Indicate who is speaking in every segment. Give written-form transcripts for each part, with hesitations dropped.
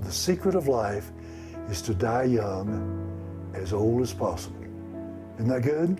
Speaker 1: The secret of life is to die young, as old as possible. Isn't that good?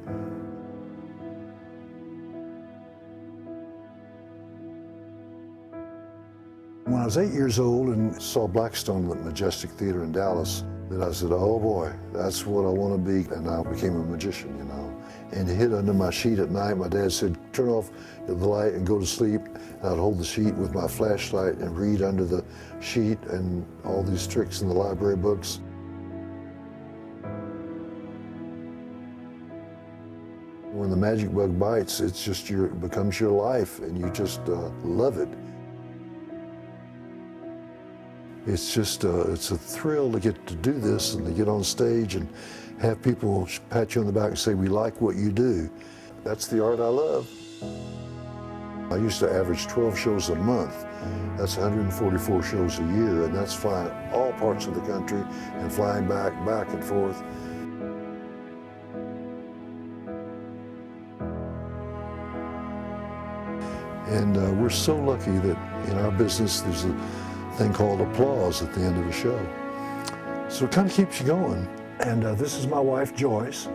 Speaker 1: When I was 8 years old and saw Blackstone at the Majestic Theater in Dallas, that I said, oh boy, that's what I want to be. And I became a magician, you know. And hid under my sheet at night. My dad said, turn off the light and go to sleep. And I'd hold the sheet with my flashlight and read under the sheet and all these tricks in the library books. When the magic bug bites, it's just it becomes your life, and you just love it. It's just, it's a thrill to get to do this and to get on stage and have people pat you on the back and say, we like what you do. That's the art I love. I used to average 12 shows a month. That's 144 shows a year, and that's flying all parts of the country and flying back and forth. And we're so lucky that in our business there's a thing called applause at the end of a show. So it kind of keeps you going. And this is my wife, Joyce.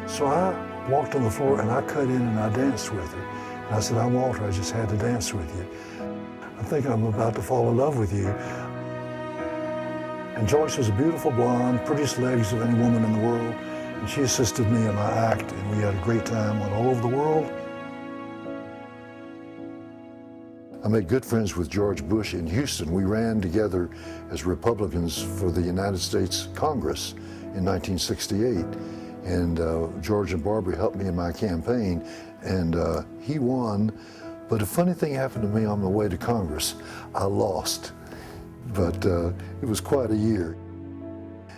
Speaker 1: So I walked on the floor and I cut in and I danced with her. And I said, I'm Walter, I just had to dance with you. I think I'm about to fall in love with you. And Joyce was a beautiful blonde, prettiest legs of any woman in the world. And she assisted me in my act, and we had a great time, went all over the world. I made good friends with George Bush in Houston. We ran together as Republicans for the United States Congress in 1968. And George and Barbara helped me in my campaign, and he won. But a funny thing happened to me on the way to Congress. I lost, but it was quite a year.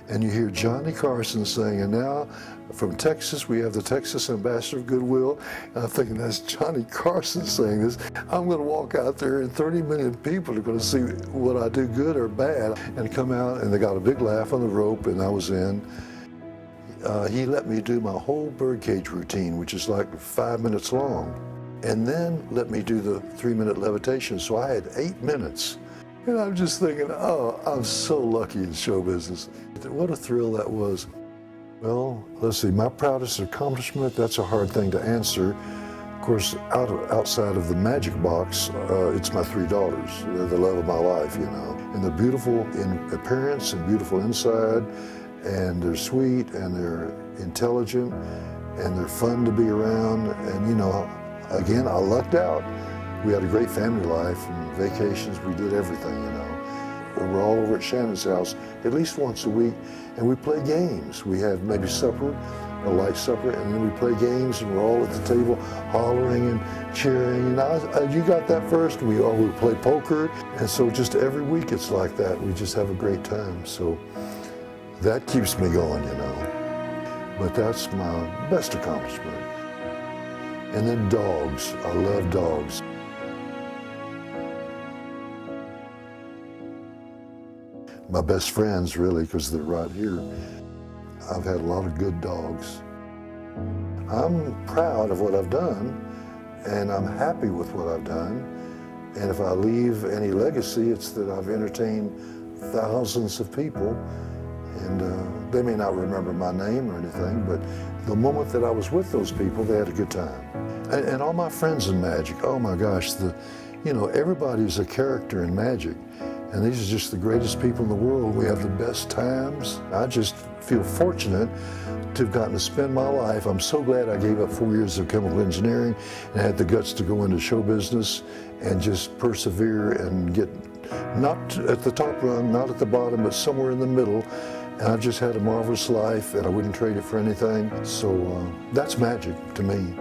Speaker 1: And you hear Johnny Carson saying, and now from Texas, we have the Texas Ambassador of Goodwill. And I'm thinking, that's Johnny Carson saying this. I'm going to walk out there and 30 million people are going to see what I do, good or bad, and come out, and they got a big laugh on the rope, and I was in. He let me do my whole birdcage routine, which is like 5 minutes long, and then let me do the 3-minute levitation. So I had 8 minutes. And I'm just thinking, oh, I'm so lucky in show business. What a thrill that was. Well, let's see, my proudest accomplishment, that's a hard thing to answer. Of course, outside of the magic box, it's my 3 daughters. They're the love of my life, you know. And they're beautiful in appearance and beautiful inside, and they're sweet and they're intelligent and they're fun to be around. And, you know, again, I lucked out. We had a great family life and vacations. We did everything, you know. We were all over at Shannon's house at least once a week, and we play games. We have maybe supper, a light supper, and then we play games, and we're all at the table hollering and cheering. And you got that first. We play poker, and so just every week it's like that. We just have a great time. So that keeps me going, you know. But that's my best accomplishment. And then dogs. I love dogs. My best friends, really, because they're right here. I've had a lot of good dogs. I'm proud of what I've done, and I'm happy with what I've done. And if I leave any legacy, it's that I've entertained thousands of people, and they may not remember my name or anything, but the moment that I was with those people, they had a good time. And all my friends in magic, oh my gosh, you know, everybody's a character in magic. And these are just the greatest people in the world. We have the best times. I just feel fortunate to have gotten to spend my life. I'm so glad I gave up 4 years of chemical engineering and had the guts to go into show business and just persevere and get not at the top rung, not at the bottom, but somewhere in the middle. And I've just had a marvelous life, and I wouldn't trade it for anything. So that's magic to me.